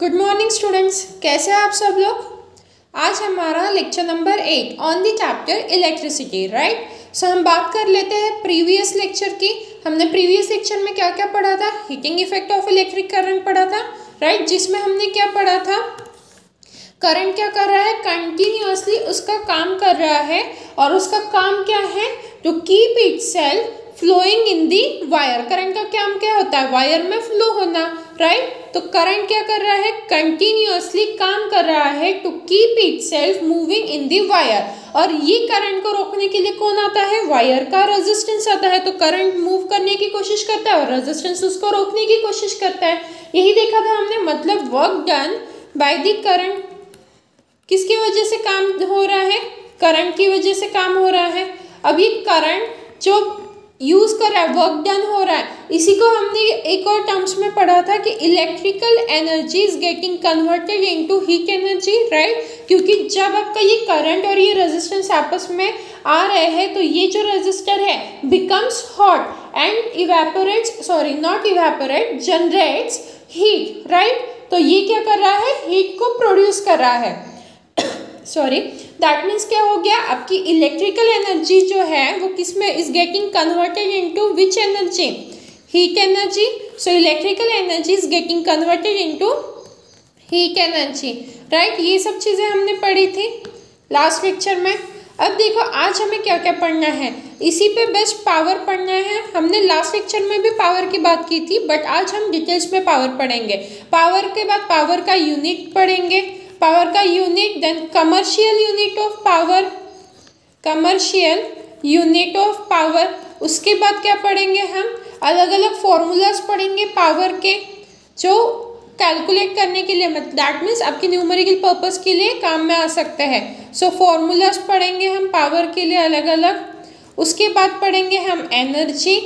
Good morning students, कैसे हैं आप सब लोग। आज हमारा lecture number 8 on the chapter electricity, right. So हम बात कर लेते हैं प्रीवियस लेक्चर की। हमने प्रीवियस लेक्चर में क्या क्या पढ़ा था। Heating effect of electric current पढ़ा था, राइट, जिसमें हमने क्या पढ़ा था, करंट क्या कर रहा है, कंटिन्यूअसली उसका काम कर रहा है और उसका काम क्या है, to keep itself flowing in the wire. Current का काम क्या होता है, वायर में फ्लो होना, राइट। तो करंट क्या कर रहा है, कंटिन्यूअसली काम कर रहा है to keep itself moving in the wire. और ये करंट को रोकने के लिए कौन आता है, वायर का रेजिस्टेंस आता है। तो करंट मूव करने की कोशिश करता है और रेजिस्टेंस उसको रोकने की कोशिश करता है। यही देखा था हमने, मतलब work done by the current किसकी वजह से काम हो रहा है, करंट की वजह से काम हो रहा है। अब ये करंट जो यूज कर रहा है, वर्क डन हो रहा है, इसी को हमने एक और टर्म्स में पढ़ा था कि electrical energy is getting converted into heat energy, right. क्योंकि जब आपका ये करंट और ये रेजिस्टेंस आपस में आ रहे हैं तो ये जो रेजिस्टर है becomes hot and evaporates, sorry not evaporate, generates heat, right. तो ये क्या कर रहा है, हीट को प्रोड्यूस कर रहा है सॉरी। दैट मीन्स क्या हो गया, आपकी इलेक्ट्रिकल एनर्जी जो है वो किस में is getting converted into which energy, heat energy. So electrical energy is getting converted into heat energy, right. ये सब चीज़ें हमने पढ़ी थी लास्ट लेक्चर में। अब देखो आज हमें क्या क्या पढ़ना है, इसी पे बेस्ट पावर पढ़ना है। हमने लास्ट लेक्चर में भी पावर की बात की थी, बट आज हम डिटेल्स में पावर पढ़ेंगे। पावर के बाद पावर का यूनिट पढ़ेंगे, पावर का unit, then commercial unit of power, commercial unit of power. उसके बाद क्या पढ़ेंगे, हम अलग अलग फॉर्मूलाज पढ़ेंगे पावर के, जो कैलकुलेट करने के लिए, मतलब दैट मीन्स आपके न्यूमेरिकल पर्पस के लिए काम में आ सकते हैं। सो फॉर्मूलाज पढ़ेंगे हम पावर के लिए अलग अलग। उसके बाद पढ़ेंगे हम एनर्जी,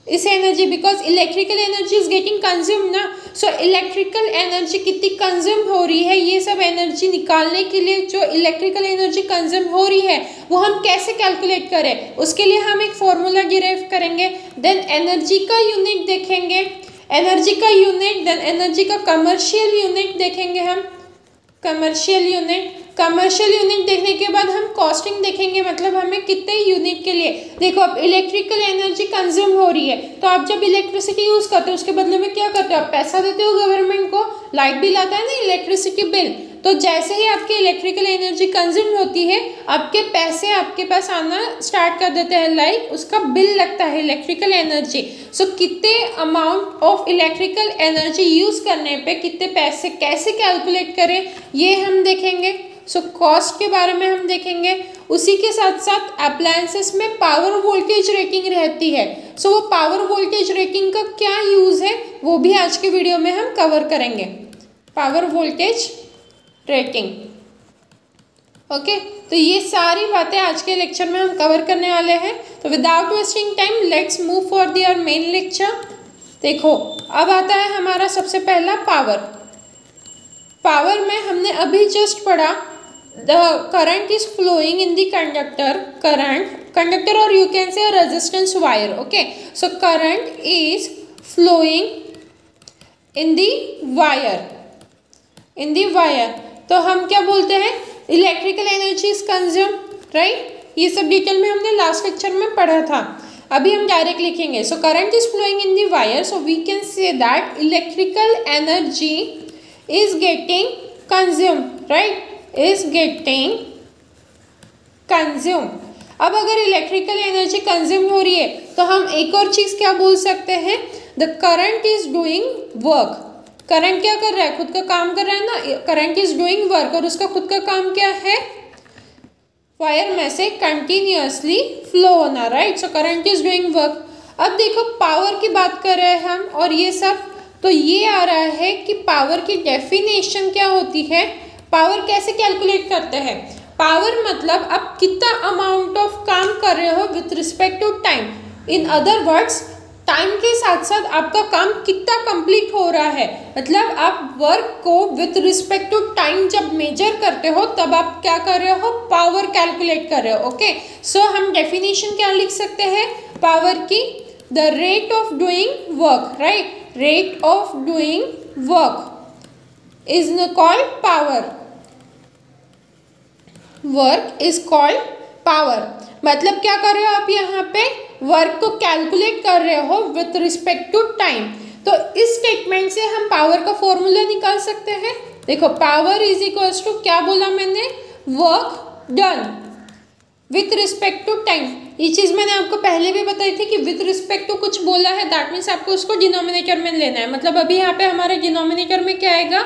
इस energy, because electrical energy is getting consume ना। सो इलेक्ट्रिकल एनर्जी कितनी कंज्यूम हो रही है, ये सब एनर्जी निकालने के लिए जो इलेक्ट्रिकल एनर्जी कंज्यूम हो रही है वो हम कैसे कैलकुलेट करें, उसके लिए हम एक फॉर्मूला डिराइव करेंगे। देन एनर्जी का यूनिट देखेंगे, एनर्जी का यूनिट, देन एनर्जी का कमर्शियल यूनिट देखेंगे हम, कमर्शियल यूनिट। कमर्शियल यूनिट देखने के बाद हम कॉस्टिंग देखेंगे, मतलब हमें कितने यूनिट के लिए। देखो अब इलेक्ट्रिकल एनर्जी कंज्यूम हो रही है, तो आप जब इलेक्ट्रिसिटी यूज़ करते हो उसके बदले में क्या करते हो, आप पैसा देते हो गवर्नमेंट को, लाइट बिल आता है ना, इलेक्ट्रिसिटी बिल। तो जैसे ही आपकी इलेक्ट्रिकल एनर्जी कंज्यूम होती है, आपके पैसे आपके पास आना स्टार्ट कर देते हैं, लाइक उसका बिल लगता है इलेक्ट्रिकल एनर्जी। सो कितने amount of electrical energy use करने पे कितने पैसे कैसे कैलकुलेट करें, ये हम देखेंगे। सो कॉस्ट के बारे में हम देखेंगे। उसी के साथ साथ अप्लायंसेस में पावर वोल्टेज रेटिंग रहती है। सो वो पावर वोल्टेज रेटिंग का क्या यूज़ है वो भी आज के वीडियो में हम कवर करेंगे, पावर वोल्टेज रेटिंग। ओके, तो ये सारी बातें आज के लेक्चर में हम कवर करने वाले हैं। तो without wasting time let's move for the our main lecture. देखो अब आता है हमारा सबसे पहला पावर। पावर में हमने अभी जस्ट पढ़ा, the current is flowing in the conductor, current conductor और you can say resistance wire. Okay, so current is flowing in the wire, in the wire. तो हम क्या बोलते हैं, electrical energy is consume, right. ये सब detail में हमने लास्ट लेक्चर में पढ़ा था। अभी हम डायरेक्ट लिखेंगे। So current is flowing in the wire, so we can say that electrical energy is getting consumed, right, is getting consumed। अब अगर इलेक्ट्रिकल एनर्जी कंज्यूम हो रही है तो हम एक और चीज़ क्या बोल सकते हैं, the current is doing work. Current क्या कर रहा है, खुद का काम कर रहा है ना, करंट इज डूइंग वर्क, और उसका खुद का काम क्या है, वायर में से कंटिन्यूअसली फ्लो होना, right. So current is doing work. अब देखो पावर की बात कर रहे हैं हम और ये सब, तो ये आ रहा है कि पावर की डेफिनेशन क्या होती है, पावर कैसे कैलकुलेट करते हैं। पावर मतलब आप कितना अमाउंट ऑफ काम कर रहे हो with respect to time. In other words, time के साथ साथ आपका काम कितना कंप्लीट हो रहा है, मतलब आप वर्क को विथ रिस्पेक्ट टू टाइम जब मेजर करते हो तब आप क्या कर रहे हो, पावर कैलकुलेट कर रहे हो। ओके, सो हम डेफिनेशन क्या लिख सकते हैं पावर की, the rate of doing work, right. rate of doing work is called power. Work is called power. मतलब क्या कर रहे हो आप यहाँ पे, वर्क को कैलकुलेट कर रहे हो विथ रिस्पेक्ट टू टाइम। तो इस स्टेटमेंट से हम पावर का फॉर्मूला निकाल सकते हैं। देखो पावर इज इक्वल्स टू, क्या बोला मैंने, work done with respect to time. ये चीज़ मैंने आपको पहले भी बताई थी कि विथ रिस्पेक्ट टू कुछ बोला है, दैट मीन्स आपको उसको डिनोमिनेटर में लेना है। मतलब अभी यहाँ पे हमारे डिनोमिनेटर में क्या आएगा,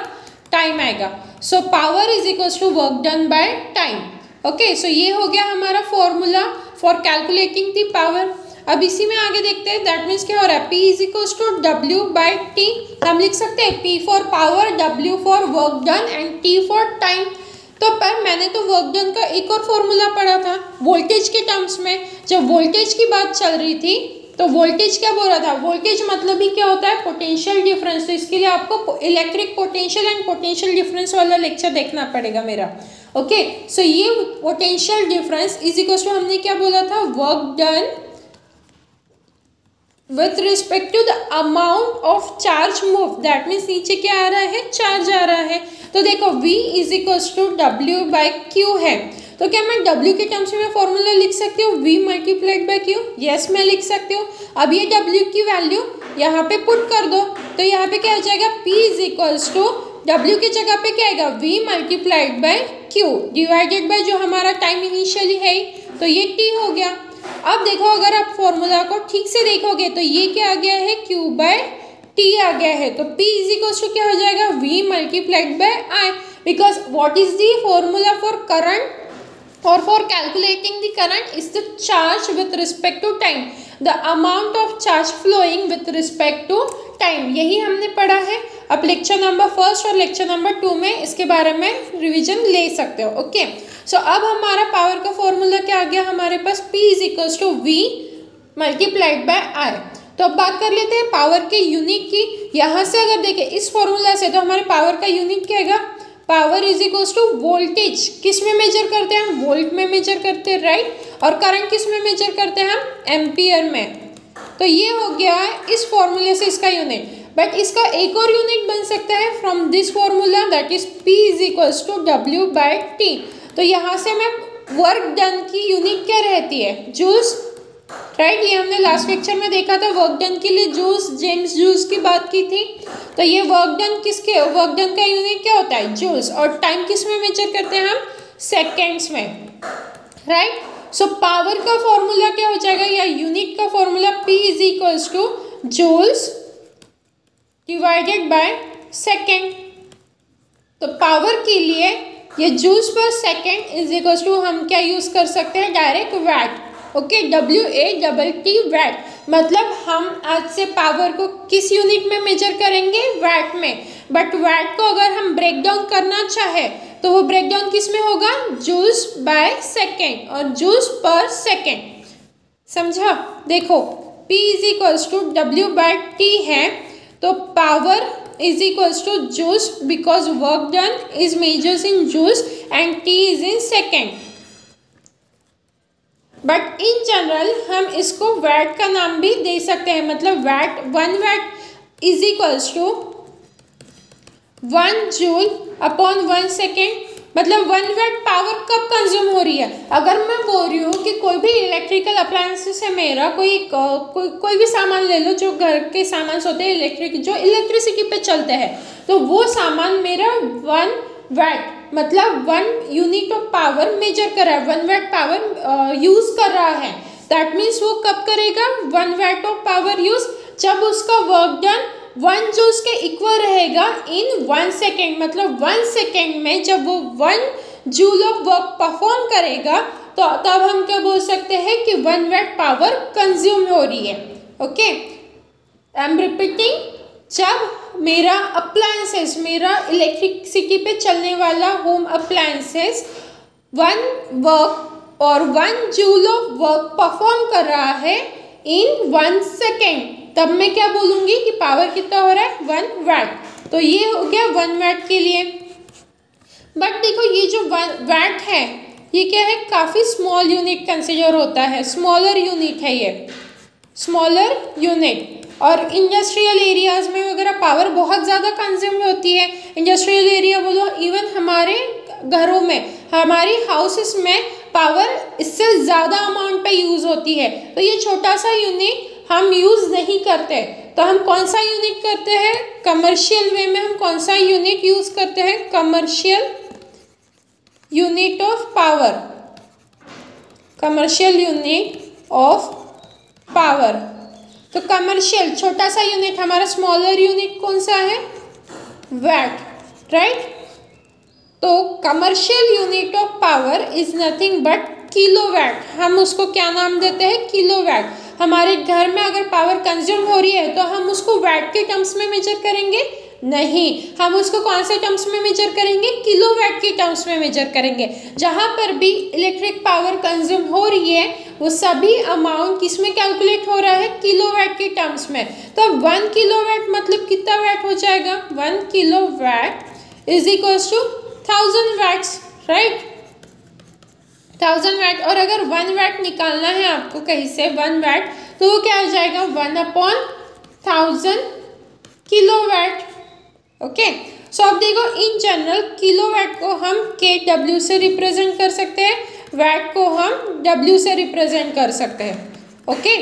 टाइम आएगा। So power is equals to work done by time. Okay, so ये हो गया हमारा formula for calculating the power. अब इसी में आगे देखते हैं, दैट मीन्स क्या हो रहा है, P is equals to W by T। हम लिख सकते हैं P for power, W for work done and T for time. तो पर मैंने तो वर्क डन का एक और फॉर्मूला पढ़ा था वोल्टेज के टर्म्स में। जब वोल्टेज की बात चल रही थी तो वोल्टेज क्या बोल रहा था, वोल्टेज मतलब ही क्या होता है, पोटेंशियल डिफरेंस। तो इसके लिए आपको electric potential and potential difference वाला लेक्चर देखना पड़ेगा मेरा। ओके, सो ये potential difference is equal to, हमने क्या बोला था, work done with respect to the amount of charge move. That means नीचे क्या आ रहा है, चार्ज आ रहा है। तो देखो V is equal to W by Q है। तो क्या मैं W के टर्म्स में फॉर्मूला लिख सकती हूँ V multiplied by Q? Yes, मैं लिख सकती हूँ। अब ये W की वैल्यू यहाँ पे पुट कर दो, तो यहाँ पे क्या हो जाएगा, P is equal to W की जगह पे क्या आएगा, V multiplied by Q divided by जो हमारा टाइम इनिशियली है, तो ये T हो गया। अब देखो अगर आप फॉर्मूला को ठीक से देखोगे तो ये क्या आ गया है, Q बाय T आ गया है। तो P इज इक्वल टू क्या हो जाएगा, V multiplied by I, because what is the formula for current or for calculating the current is the charge with respect to time, the amount of charge flowing with respect to time। यही हमने पढ़ा है। अब lecture number 1 और lecture number 2 में इसके बारे में रिवीजन ले सकते हो। ओके, सो अब हमारा पावर का फॉर्मूला क्या आ गया हमारे पास, P is equal to V multiplied by I। तो अब बात कर लेते हैं पावर के यूनिट की। यहाँ से अगर देखें इस फॉर्मूला से, तो हमारे पावर का यूनिट क्या आएगा, power is equals to voltage. किस में मेजर करते हैं हम, वोल्ट में मेजर करते हैं, राइट। और करंट किस में मेजर करते हैं हम, एम्पियर में। तो ये हो गया है इस फॉर्मूले से इसका यूनिट। बट इसका एक और यूनिट बन सकता है from this formula, that is P is equals to W by T। तो यहाँ से मैं वर्क डन की यूनिट क्या रहती है, जूल्स, राइट। ये हमने लास्ट लेक्चर में देखा था, वर्क डन के लिए जूल्स, जेम्स जूल्स की बात की थी। तो ये वर्क डन किसके, वर्क डन का यूनिट क्या होता है, जूल्स। और टाइम किस में मेजर करते हैं हम, सेकेंड्स में, राइट। सो पावर का फॉर्मूला क्या हो जाएगा, या यूनिट का formula P is equals to joules divided by second. तो पावर के लिए ये joules per second is equals to हम क्या यूज कर सकते हैं, direct watt. Okay, WATT watt. मतलब हम आज से पावर को किस यूनिट में मेजर करेंगे, वैट में। बट वैट को अगर हम ब्रेक डाउन करना चाहे तो वो ब्रेक डाउन किस में होगा, जूल्स बाय सेकेंड और जूल्स पर सेकेंड। समझा। देखो P is equals to W by T है, तो power is equals to joules because work done is measures in joules and T is in second. But in general हम इसको VAT का नाम भी दे सकते हैं। मतलब watt, 1 watt is equals to 1 joule upon 1 second. मतलब 1 वैट पावर कब कंज्यूम हो रही है, अगर मैं बोल रही हूँ कि कोई भी इलेक्ट्रिकल अप्लायंसेस है मेरा, कोई भी सामान ले लो जो घर के सामान होते हैं इलेक्ट्रिक, जो इलेक्ट्रिसिटी पे चलते हैं, तो वो सामान मेरा 1 वैट मतलब 1 यूनिट ऑफ पावर मेजर कर रहा है, 1 वैट पावर यूज कर रहा है। दैट मीन्स वो कब करेगा, 1 वैट ऑफ पावर यूज, जब उसका वर्क डन 1 जूल्स के इक्वल रहेगा इन 1 सेकेंड। मतलब 1 सेकेंड में जब वो 1 जूल ऑफ वर्क परफॉर्म करेगा तो तब हम क्या बोल सकते हैं कि 1 वैट पावर कंज्यूम हो रही है। ओके, आई एम रिपीटिंग, जब मेरा अप्लायंसेस, मेरा इलेक्ट्रिसिटी पे चलने वाला होम अप्लायंसेस 1 वर्क और 1 जूल ऑफ वर्क परफॉर्म कर रहा है इन 1 सेकेंड, तब मैं क्या बोलूँगी कि पावर कितना हो रहा है, 1 वैट। तो ये हो गया 1 वैट के लिए। बट देखो ये जो वैट है ये क्या है, काफ़ी स्मॉल यूनिट कंसिडर होता है, स्मॉलर यूनिट है ये, स्मॉलर यूनिट। और इंडस्ट्रियल एरियाज़ में वगैरह पावर बहुत ज़्यादा कंज्यूम होती है। इंडस्ट्रियल एरिया बोलो, इवन हमारे घरों में, हमारी हाउसेस में पावर इससे ज़्यादा अमाउंट पे यूज़ होती है। तो ये छोटा सा यूनिट हम यूज़ नहीं करते, तो हम कौन सा यूनिट करते हैं? कमर्शियल वे में हम कौन सा यूनिट यूज़ करते हैं? Commercial unit of power, commercial unit of power. तो कमर्शियल छोटा सा यूनिट, हमारा स्मॉलर यूनिट कौन सा है? Watt, right. तो commercial unit of power is nothing but kilowatt. हम उसको क्या नाम देते हैं? किलोवाट। हमारे घर में अगर पावर कंज्यूम हो रही है तो हम उसको वैट के टर्म्स में मेजर करेंगे? नहीं, हम उसको कौन से टर्म्स में मेजर करेंगे? किलोवाट के टर्म्स में मेजर करेंगे। जहाँ पर भी इलेक्ट्रिक पावर कंज्यूम हो रही है वो सभी अमाउंट किस में कैलकुलेट हो रहा है? किलोवाट के टर्म्स में। तो 1 किलोवाट मतलब कितना वैट हो जाएगा? 1 kilowatt is equals to 1000 watts, right. 1000 watt. और अगर 1 वैट निकालना है आपको कहीं से, 1 वैट, तो वो क्या हो जाएगा? 1/1000 किलोवाट। ओके, सो अब देखो, इन जनरल किलोवाट को हम kW से रिप्रेजेंट कर सकते हैं, वैट को हम W से रिप्रेजेंट कर सकते हैं। ओके,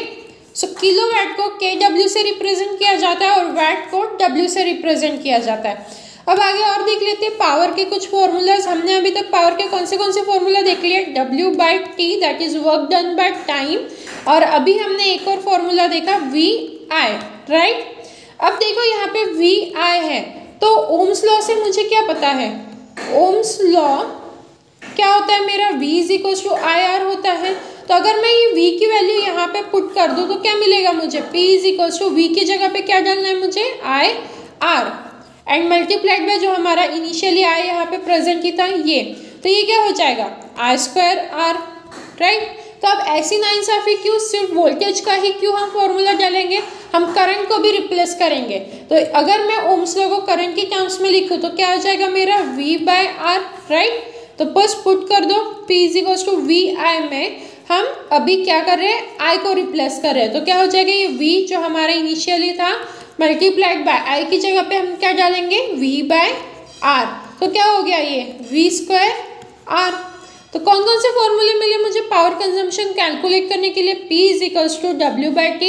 सो किलोवाट को kW से रिप्रेजेंट किया जाता है और वैट को W से रिप्रेजेंट किया जाता है। अब आगे और देख लेते हैं पावर के कुछ फॉर्मूलाज। हमने अभी तक पावर के कौन से फॉर्मूला देख लिए? W/T, that is work done by time. और अभी हमने एक और फॉर्मूला देखा VI, राइट। अब देखो यहाँ पे VI है, तो ओम्स लॉ से मुझे क्या पता है? ओम्स लॉ क्या होता है मेरा? V इज टू IR होता है। तो अगर मैं ये V की वैल्यू यहाँ पे पुट कर दूँ तो क्या मिलेगा मुझे? P इज टू V की जगह पे क्या डालना है मुझे? IR एंड मल्टीप्लाइड बाय जो हमारा इनिशियली I यहाँ पे प्रेजेंट ही था ये, तो ये क्या हो जाएगा? I²R, right. तो अब ऐसी नाइंसाफी क्यों? सिर्फ वोल्टेज का ही क्यों हम फॉर्मूला डालेंगे? हम करंट को भी रिप्लेस करेंगे। तो अगर मैं ओम्स लॉ को करंट की टर्म्स में लिखूँ तो क्या हो जाएगा मेरा? V/R, right. तो बस पुट कर दो, P इज टू VI में हम अभी क्या कर रहे हैं? I को रिप्लेस कर रहे हैं। तो क्या हो जाएगा? ये V जो हमारा इनिशियली था मल्टीप्लाइड बाय I की जगह पे हम क्या डालेंगे? V/R। तो क्या हो गया? ये V²R। तो कौन कौन से फॉर्मूले मिले मुझे पावर कंजम्पशन कैलकुलेट करने के लिए? P is to W/T।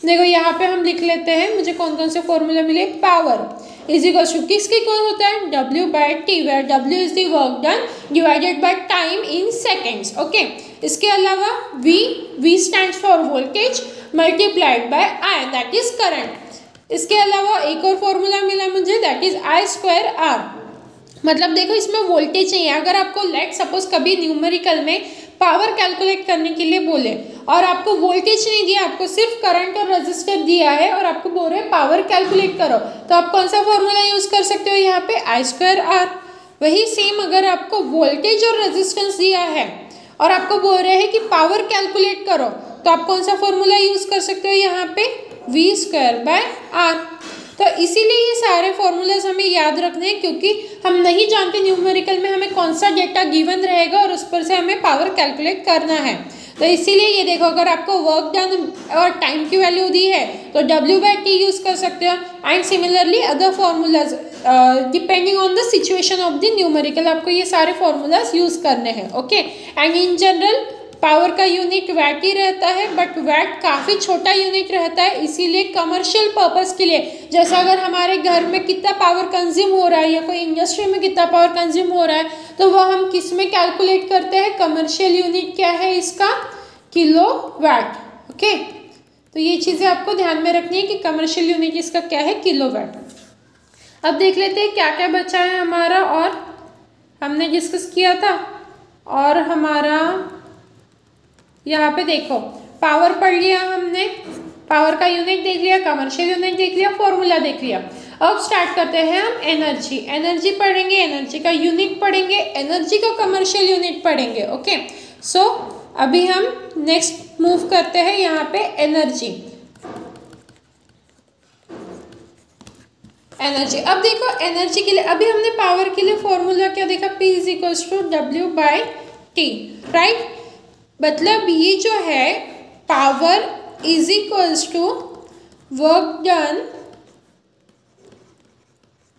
देखो यहाँ पे हम लिख लेते हैं मुझे कौन कौन से फॉर्मूले मिले। पावर इज इक्वल टू किसके इक्वल होता है? W/T, where W is the work done divided by time in seconds. Okay, इसके अलावा V stands for voltage multiplied by I, that is current. इसके अलावा एक और फॉर्मूला मिला मुझे, दैट इज I²R। मतलब देखो इसमें वोल्टेज चाहिए। अगर आपको लेट सपोज कभी न्यूमेरिकल में पावर कैलकुलेट करने के लिए बोले और आपको वोल्टेज नहीं दिया, आपको सिर्फ करंट और रेजिस्टर दिया है और आपको बोल रहे पावर कैलकुलेट करो, तो आप कौन सा फॉर्मूला यूज कर सकते हो यहाँ पे? I²R। वही सेम अगर आपको वोल्टेज और रेजिस्टेंस दिया है और आपको बोल रहे हैं कि पावर कैलकुलेट करो, तो आप कौन सा फॉर्मूला यूज कर सकते हो यहाँ पे? V²/R। तो इसीलिए ये सारे फॉर्मूलाज हमें याद रखने हैं, क्योंकि हम नहीं जानते न्यूमेरिकल में हमें कौन सा डेटा गिवन रहेगा और उस पर से हमें पावर कैलकुलेट करना है। तो इसीलिए ये देखो, अगर आपको वर्क डन और टाइम की वैल्यू दी है तो W/T यूज़ कर सकते हो। And similarly other formulas depending on the situation of the numerical, आपको ये सारे फॉर्मूलाज यूज़ करने हैं। Okay, and in general power का यूनिट वैट ही रहता है, बट वैट काफ़ी छोटा यूनिट रहता है, इसीलिए कमर्शियल पर्पस के लिए, जैसा अगर हमारे घर में कितना पावर कंज्यूम हो रहा है या कोई इंडस्ट्री में कितना पावर कंज्यूम हो रहा है, तो वह हम किस में कैलकुलेट करते हैं? कमर्शियल यूनिट क्या है इसका? किलोवाट। ओके, तो ये चीज़ें आपको ध्यान में रखनी है कि कमर्शियल यूनिट इसका क्या है? किलोवाट। अब देख लेते हैं क्या क्या बचा है हमारा, और हमने डिस्कस किया था, और हमारा यहाँ पे देखो पावर पढ़ लिया हमने, पावर का यूनिट देख लिया, कमर्शियल यूनिट देख लिया, फॉर्मूला देख लिया। अब स्टार्ट करते हैं हम एनर्जी। एनर्जी पढ़ेंगे, एनर्जी का यूनिट पढ़ेंगे, एनर्जी का कमर्शियल यूनिट पढ़ेंगे। ओके, सो अभी हम नेक्स्ट मूव करते हैं यहाँ पे एनर्जी। एनर्जी, अब देखो एनर्जी के लिए अभी हमने पावर के लिए फॉर्मूला क्या देखा? P is equal to W/T, right. मतलब ये जो है power is equals to work done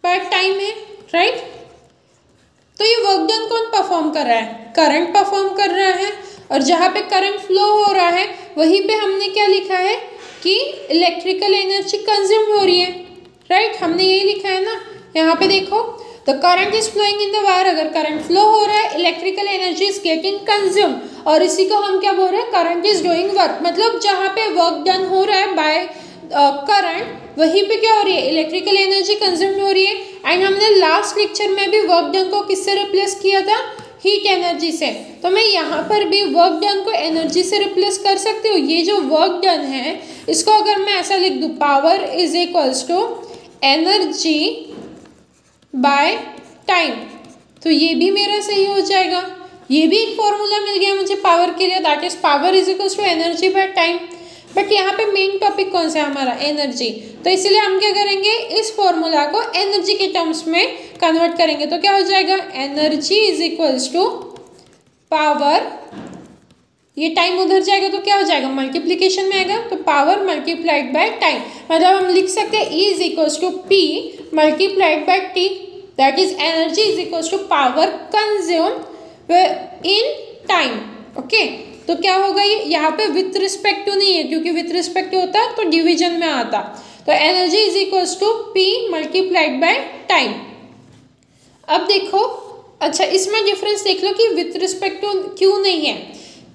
by time है, राइट। तो ये वर्क डन कौन परफॉर्म कर रहा है? करंट परफॉर्म कर रहा है, और जहाँ पे करंट फ्लो हो रहा है वहीं पे हमने क्या लिखा है कि इलेक्ट्रिकल एनर्जी कंज्यूम हो रही है, राइट। हमने यही लिखा है ना, यहाँ पे देखो, the current is flowing in the wire. अगर करंट फ्लो हो रहा है, electrical energy is getting consume, और इसी को हम क्या बोल रहे हैं? Current is doing work. मतलब जहाँ पे वर्क डन हो रहा है बाय करंट, वहीं पे क्या हो रही है? इलेक्ट्रिकल एनर्जी कंज्यूम हो रही है। एंड हमने लास्ट लेक्चर में भी वर्क डन को किससे रिप्लेस किया था? हीट एनर्जी से। तो मैं यहाँ पर भी वर्क डन को एनर्जी से रिप्लेस कर सकती हूँ। ये जो वर्क डन है इसको अगर मैं ऐसा लिख दूँ, power is equals to energy by time, तो ये भी मेरा सही हो जाएगा। ये भी एक फॉर्मूला मिल गया मुझे पावर के लिए, that is power is equals to energy by time. But यहाँ पे मेन टॉपिक कौन सा है हमारा? एनर्जी। तो इसीलिए हम क्या करेंगे? इस फॉर्मूला को एनर्जी के टर्म्स में कन्वर्ट करेंगे। तो क्या हो जाएगा? Energy is equals to power, ये टाइम उधर जाएगा तो क्या हो जाएगा? मल्टीप्लीकेशन में आएगा, तो पावर मल्टीप्लाइड बाय टाइम। मतलब हम लिख सकते हैं E is equals to P multiplied by T, that is energy is equals to power consume in time. Okay, तो क्या होगा? ये यहाँ पे विथ रिस्पेक्ट टू नहीं है, क्योंकि विथ रिस्पेक्ट टू होता तो डिवीजन में आता। तो energy is equals to P multiplied by time. अब देखो, अच्छा इसमें डिफरेंस देख लो कि विथ रिस्पेक्ट टू क्यों नहीं है,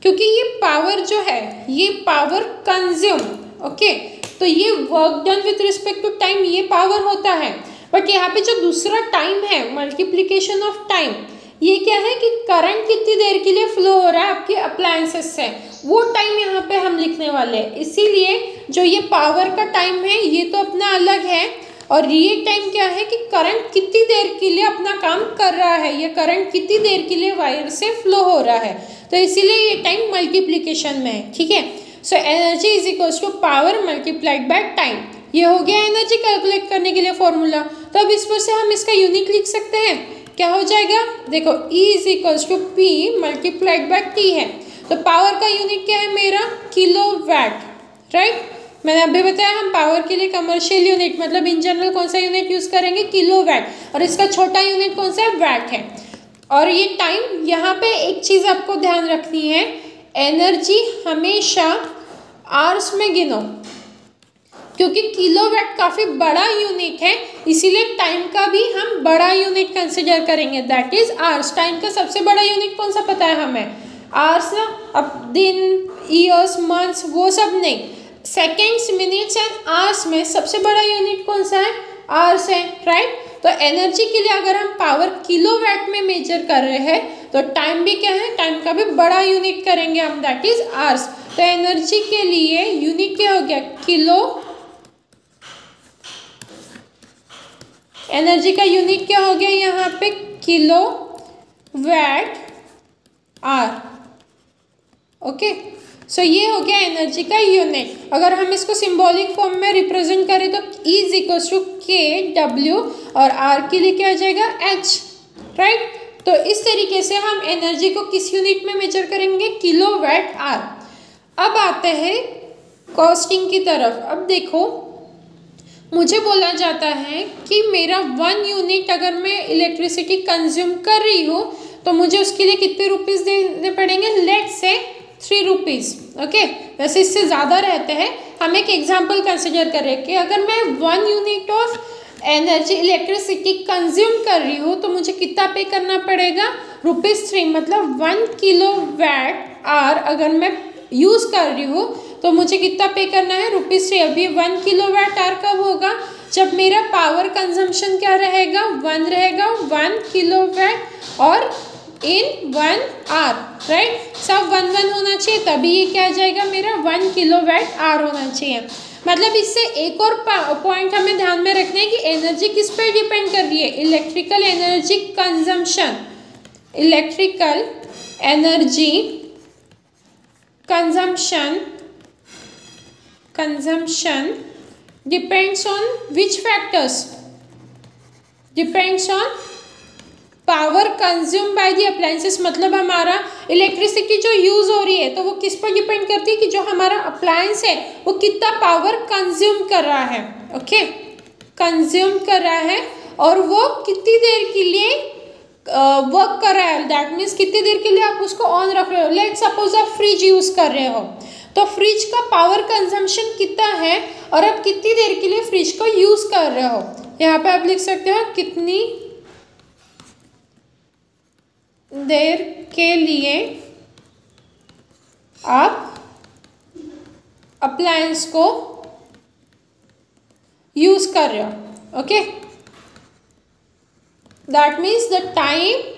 क्योंकि ये पावर जो है ये पावर कंज्यूम, ओके, तो ये work done with respect to time ये पावर होता है। बट यहाँ पे जो दूसरा टाइम है, मल्टीप्लीकेशन ऑफ टाइम, ये क्या है कि करंट कितनी देर के लिए फ्लो हो रहा है आपके अप्लायंसेस से, वो टाइम यहाँ पे हम लिखने वाले हैं। इसीलिए जो ये पावर का टाइम है ये तो अपना अलग है, और ये टाइम क्या है कि करंट कितनी देर के लिए अपना काम कर रहा है, ये करंट कितनी देर के लिए वायर से फ्लो हो रहा है, तो इसीलिए ये टाइम मल्टीप्लीकेशन में है, ठीक है। So energy is equals to power multiplied by time. ये हो गया एनर्जी कैलकुलेट करने के लिए फॉर्मूला। तो अब इस पर से हम इसका यूनिट लिख सकते हैं। क्या हो जाएगा? देखो, E is equals to P multiplied by T है, तो पावर का यूनिट क्या है मेरा? Kilowatt, right. मैंने अभी बताया हम पावर के लिए कमर्शियल यूनिट मतलब इन जनरल कौन सा यूनिट यूज करेंगे? किलोवाट, और इसका छोटा यूनिट कौन सा है? वैट है। और ये टाइम, यहाँ पे एक चीज आपको ध्यान रखनी है, एनर्जी हमेशा आवर्स में गिनो, क्योंकि किलोवाट काफी बड़ा यूनिट है, इसीलिए टाइम का भी हम बड़ा यूनिट कंसिडर करेंगे, दैट इज आवर्स। टाइम का सबसे बड़ा यूनिट कौन सा पता है हमें? आवर्स ना। अब दिन, ईयर्स, मंथ्स वो सब नहीं, सेकेंड्स, मिनट्स एंड आवर्स में सबसे बड़ा यूनिट कौन सा है? आवर्स है, राइट। तो एनर्जी के लिए अगर हम पावर किलोवाट में मेजर कर रहे हैं तो टाइम भी क्या है? टाइम का भी बड़ा यूनिट करेंगे हम, दैट इज आवर्स। तो एनर्जी के लिए यूनिट क्या हो गया? किलो। एनर्जी का यूनिट क्या हो गया यहाँ पे? Kilowatt hour, okay. So ये हो गया एनर्जी का यूनिट। अगर हम इसको सिंबॉलिक फॉर्म में रिप्रेजेंट करें तो E is equals to KW, और R के लिए क्या आ जाएगा? H, right. तो इस तरीके से हम एनर्जी को किस यूनिट में मेजर करेंगे? Kilowatt hour. अब आते हैं कॉस्टिंग की तरफ। अब देखो, मुझे बोला जाता है कि मेरा 1 यूनिट अगर मैं इलेक्ट्रिसिटी कंज्यूम कर रही हूँ तो मुझे उसके लिए कितने रुपीज़ देने पड़ेंगे? Let's say 3 rupees, okay. वैसे इससे ज़्यादा रहते हैं। हम एक एग्जांपल कंसिडर करें कि अगर मैं 1 unit of energy electricity consume कर रही हूँ तो मुझे कितना पे करना पड़ेगा? ₹3। मतलब 1 किलोवाट आवर अगर मैं यूज़ कर रही हूँ तो मुझे कितना पे करना है? ₹3। अभी 1 किलोवाट आवर कब होगा? जब मेरा पावर कंजम्पशन क्या रहेगा? 1 रहेगा, 1 किलोवाट और इन 1 आवर, राइट। सब 1 होना चाहिए, तभी ये क्या आ जाएगा मेरा? 1 किलोवाट आवर होना चाहिए। मतलब इससे एक और पॉइंट हमें ध्यान में रखना है कि एनर्जी किस पे डिपेंड कर रही है? Electrical energy consumption. Electrical energy consumption depends on which factors? Depends on power consume by the appliances, मतलब हमारा इलेक्ट्रिसिटी जो यूज़ हो रही है तो वो किस पर डिपेंड करती है कि जो हमारा अप्लायंस है वो कितना पावर कंज्यूम कर रहा है। ओके, कंज्यूम कर रहा है और वो कितनी देर के लिए वर्क कर रहा है। दैट मीन्स कितनी देर के लिए आप उसको ऑन रख रहे हो। लेट सपोज आप फ्रिज यूज़ कर रहे हो तो फ्रिज का पावर कंजम्पशन कितना है और आप कितनी देर के लिए फ्रिज को यूज़ कर रहे हो। यहाँ पे आप लिख सकते हो कितनी देर के लिए आप अप्लायंस को यूज़ कर रहे हो। Okay, that means the time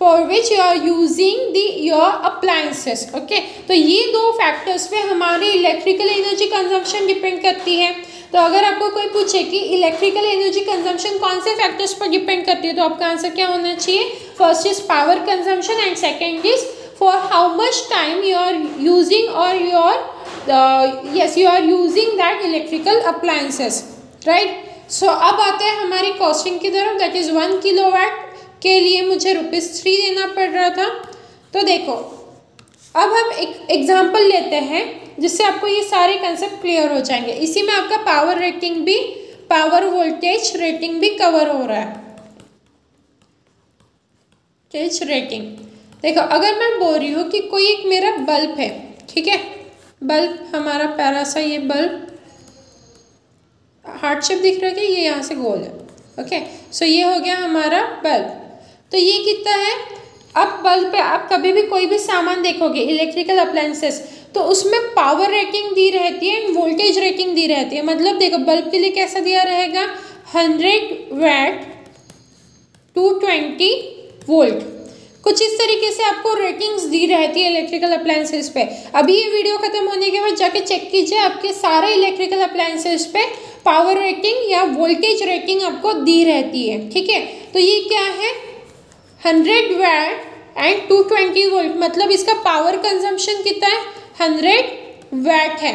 for which you are using your appliances. Okay, तो ये दो फैक्टर्स पे हमारी इलेक्ट्रिकल एनर्जी कंजम्पशन डिपेंड करती है। तो अगर आपको कोई पूछे कि इलेक्ट्रिकल एनर्जी कंजम्पशन कौन से फैक्टर्स पर डिपेंड करती है तो आपका आंसर क्या होना चाहिए। First is power consumption and second is for how much time you are using और you are using that electrical appliances, right. So अब आते हैं हमारी कॉस्टिंग की तरफ। दैट इज़ 1 किलोवाट के लिए मुझे ₹3 देना पड़ रहा था। तो देखो, अब हम एक एग्जांपल लेते हैं जिससे आपको ये सारे कंसेप्ट क्लियर हो जाएंगे। इसी में आपका पावर रेटिंग भी, पावर वोल्टेज रेटिंग भी कवर हो रहा है। वोल्टेज रेटिंग देखो, अगर मैं बोल रही हूँ कि कोई एक मेरा बल्ब है, ठीक है, बल्ब हमारा प्यारा सा ये बल्ब हार्ट शेप दिख रहा है, ये यहाँ से गोल है। ओके, सो ये हो गया हमारा बल्ब। तो ये कितना है। अब बल्ब पे आप कभी भी कोई भी सामान देखोगे इलेक्ट्रिकल अप्लायंसेस तो उसमें पावर रेटिंग दी रहती है एंड वोल्टेज रेटिंग दी रहती है। मतलब देखो, बल्ब के लिए कैसा दिया रहेगा, 100 वाट 220 वोल्ट, कुछ इस तरीके से आपको रेटिंग्स दी रहती है इलेक्ट्रिकल अप्लायंसेस पे। अभी ये वीडियो खत्म होने के बाद जाके चेक कीजिए, आपके सारे इलेक्ट्रिकल अप्लायंसेस पे पावर रेटिंग या वोल्टेज रेटिंग आपको दी रहती है, ठीक है। तो ये क्या है, 100 वाट एंड 220 वोल्ट, मतलब इसका पावर कंजम्पशन कितना है, 100 वाट है।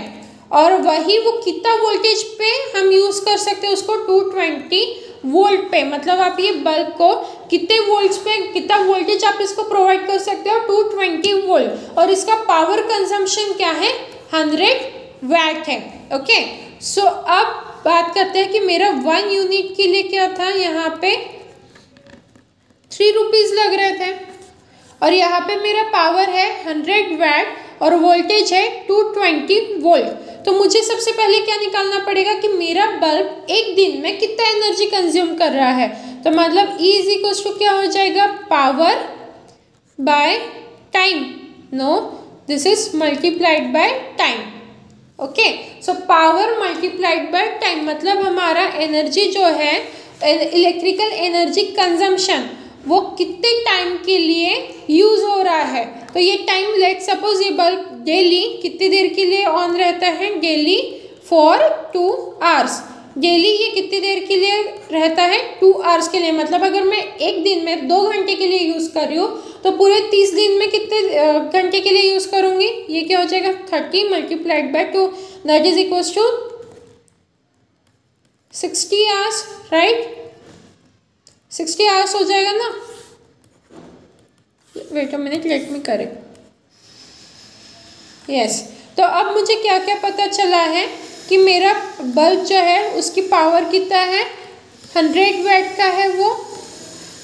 और वही वो कितना वोल्टेज पे हम यूज़ कर सकते हैं उसको, 220 वोल्ट पे। मतलब आप ये बल्ब को कितने वोल्ट्स पे, कितना वोल्टेज आप इसको प्रोवाइड कर सकते हो, 220 वोल्ट, और इसका पावर कंजम्पशन क्या है, 100 वाट है। ओके, सो अब बात करते हैं कि मेरा 1 यूनिट के लिए क्या था, यहाँ पे 3 रुपीज़ लग रहे थे और यहाँ पे मेरा पावर है 100 वाट और वोल्टेज है 220 वोल्ट। तो मुझे सबसे पहले क्या निकालना पड़ेगा कि मेरा बल्ब एक दिन में कितना एनर्जी कंज्यूम कर रहा है। तो मतलब E इज इक्वल टू क्या हो जाएगा, power by time, no this is multiplied by time. Okay, so power multiplied by time, मतलब हमारा एनर्जी जो है, इलेक्ट्रिकल एनर्जी कंजम्पशन, वो कितने टाइम के लिए यूज़ हो रहा है। तो ये टाइम, लेट सपोज ये बल्ब डेली कितनी देर के लिए ऑन रहता है, डेली फॉर 2 आवर्स। डेली ये कितनी देर के लिए रहता है, 2 आवर्स के लिए। मतलब अगर मैं एक दिन में 2 घंटे के लिए यूज़ कर रही हूँ तो पूरे 30 दिन में कितने घंटे के लिए यूज़ करूँगी, ये क्या हो जाएगा, 30 multiplied by 2, that is equals to 60 hours, right. 60 hours हो जाएगा ना। Wait a minute, let me correct. Yes, तो अब मुझे क्या क्या पता चला है कि मेरा बल्ब जो है उसकी पावर कितना है, 100 वाट का है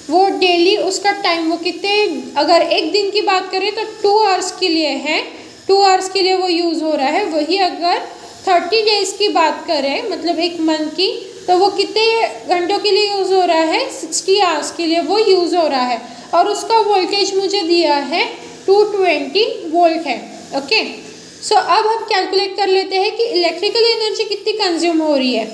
वो डेली उसका टाइम वो कितने, अगर एक दिन की बात करें तो 2 आवर्स के लिए है, 2 आवर्स के लिए वो यूज़ हो रहा है। वही अगर 30 डेज़ की बात करें, मतलब एक मंथ की, तो वो कितने घंटों के लिए यूज़ हो रहा है, 60 आवर्स के लिए वो यूज़ हो रहा है। और उसका वोल्टेज मुझे दिया है 220 वोल्ट है। ओके, सो अब हम कैलकुलेट कर लेते हैं कि इलेक्ट्रिकल एनर्जी कितनी कंज्यूम हो रही है।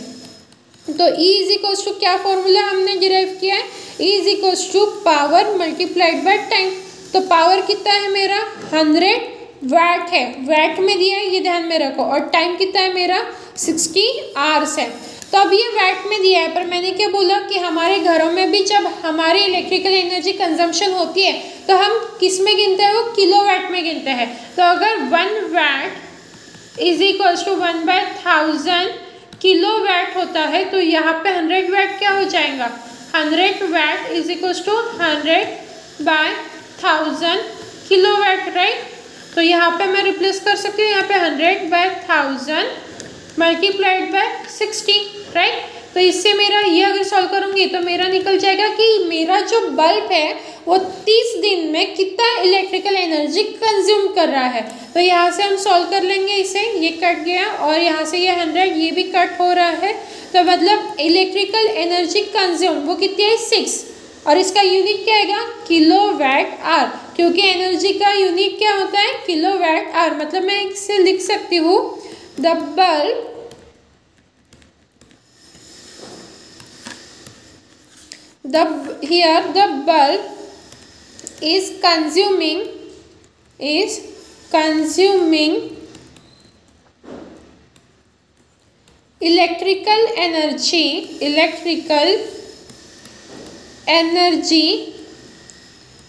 तो E इज इक्वल्स टू क्या फॉर्मूला हमने डिराइव किया है, E is equals to power multiplied by time. तो पावर कितना है मेरा, 100 वाट है, वाट में दिया है, ये ध्यान में रखो। और टाइम कितना है मेरा, 60 आवर्स है। तो अब ये वाट में दिया है, पर मैंने क्या बोला कि हमारे घरों में भी जब हमारी इलेक्ट्रिकल एनर्जी कंजम्पशन होती है तो हम किस में गिनते हैं, वो किलोवाट में गिनते हैं। तो अगर 1 watt is equals to 1/1000 kilowatt होता है तो यहाँ पे 100 वाट क्या हो जाएगा, 100 watt is equals to 100/1000 kilowatt, right. तो यहाँ पे मैं रिप्लेस कर सकती हूँ, यहाँ पे 100/1000 मल्टीप्लाइड बाय 60, राइट। तो इससे मेरा ये अगर सॉल्व करूँगी तो मेरा निकल जाएगा कि मेरा जो बल्ब है वो 30 दिन में कितना इलेक्ट्रिकल एनर्जी कंज्यूम कर रहा है। तो यहाँ से हम सॉल्व कर लेंगे इसे, ये कट गया और यहाँ से ये 100 ये भी कट हो रहा है। तो मतलब इलेक्ट्रिकल एनर्जी कंज्यूम वो कितनी है 6, और इसका यूनिट क्या आएगा किलोवाट आवर, क्योंकि एनर्जी का यूनिट क्या होता है किलोवाट आवर। मतलब मैं इसे लिख सकती हूँ the bulb here the bulb is consuming electrical energy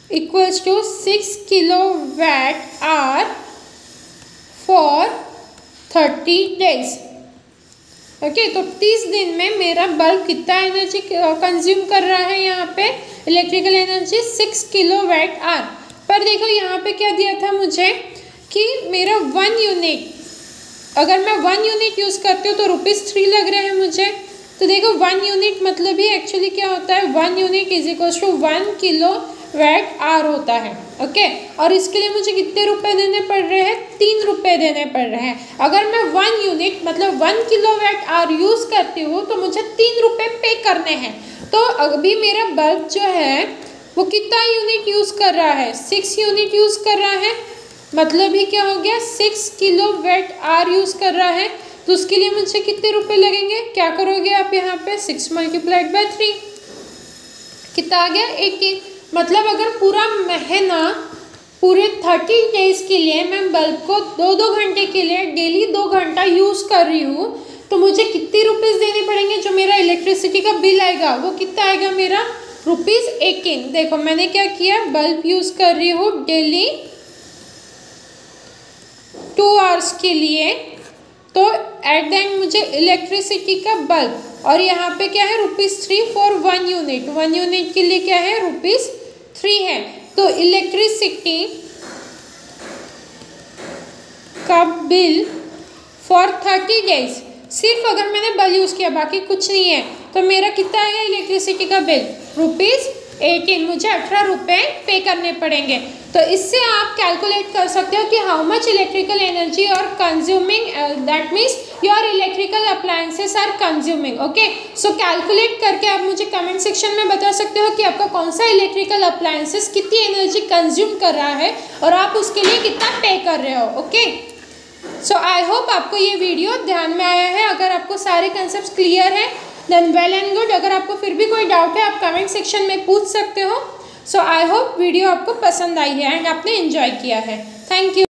equals to 6 kilowatt hour for 30 days। Okay तो 30 दिन में मेरा बल्ब कितना एनर्जी कंज्यूम कर रहा है, यहाँ पे इलेक्ट्रिकल एनर्जी 6 किलोवाट आवर। पर देखो यहाँ पे क्या दिया था मुझे कि मेरा 1 यूनिट, अगर मैं 1 यूनिट यूज़ करती हूँ तो ₹3 लग रहे हैं मुझे। तो देखो 1 यूनिट मतलब ही एक्चुअली क्या होता है 1 unit is equals to 1 kilowatt hour होता है, ओके। और इसके लिए मुझे कितने रुपए देने पड़ रहे हैं 3 रुपये देने पड़ रहे हैं। अगर मैं 1 यूनिट मतलब 1 किलोवाट आवर यूज़ करती हूँ तो मुझे 3 रुपये पे करने हैं। तो अभी मेरा बल्ब जो है वो कितना यूनिट यूज़ कर रहा है 6 यूनिट यूज़ कर रहा है, मतलब ही क्या हो गया 6 किलोवाट आवर यूज़ कर रहा है। तो उसके लिए मुझे कितने रुपए लगेंगे, क्या करोगे आप यहाँ पे 6 मल्टीप्लाइड बाय 3 कितना आ गया 18। मतलब अगर पूरा महीना पूरे 30 डेज के लिए मैं बल्ब को 2-2 घंटे के लिए डेली 2 घंटा यूज़ कर रही हूँ तो मुझे कितने रुपीस देने पड़ेंगे, जो मेरा इलेक्ट्रिसिटी का बिल आएगा वो कितना आएगा मेरा ₹18। देखो मैंने क्या किया, बल्ब यूज़ कर रही हूँ डेली 2 आवर्स के लिए, तो एट द एंड मुझे इलेक्ट्रिसिटी का बल्ब, और यहाँ पे क्या है ₹3 फॉर 1 यूनिट, 1 यूनिट के लिए क्या है ₹3 है। तो इलेक्ट्रिसिटी का बिल फॉर 30 डेज, सिर्फ अगर मैंने बल्ब यूज़ किया बाकी कुछ नहीं है, तो मेरा कितना आएगा इलेक्ट्रिसिटी का बिल ₹18, मुझे 18 रुपये पे करने पड़ेंगे। तो इससे आप कैलकुलेट कर सकते हो कि हाउ मच इलेक्ट्रिकल एनर्जी और consuming, that means your electrical appliances are consuming, okay. So calculate करके आप मुझे कमेंट सेक्शन में बता सकते हो कि आपका कौन सा इलेक्ट्रिकल अप्लायंसेस कितनी एनर्जी कंज्यूम कर रहा है और आप उसके लिए कितना पे कर रहे हो, ओके। सो आई होप आपको ये वीडियो ध्यान में आया है। अगर आपको सारे कंसेप्ट क्लियर है देन वेल एंड गुड। अगर आपको फिर भी कोई डाउट है आप कमेंट सेक्शन में पूछ सकते हो। सो आई होप वीडियो आपको पसंद आई है एंड आपने एंजॉय किया है। Thank you.